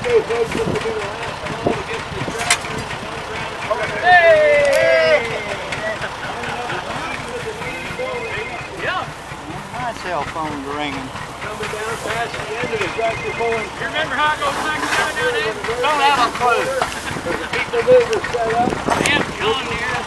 Okay, folks, this will be the last call to get the tractor and the Hey! Yeah. My cell phone's ringing. Coming down past the end of the tractor pulling. You remember how it goes back down there? Don't have a clue. The people mover set up. Damn, John Deere.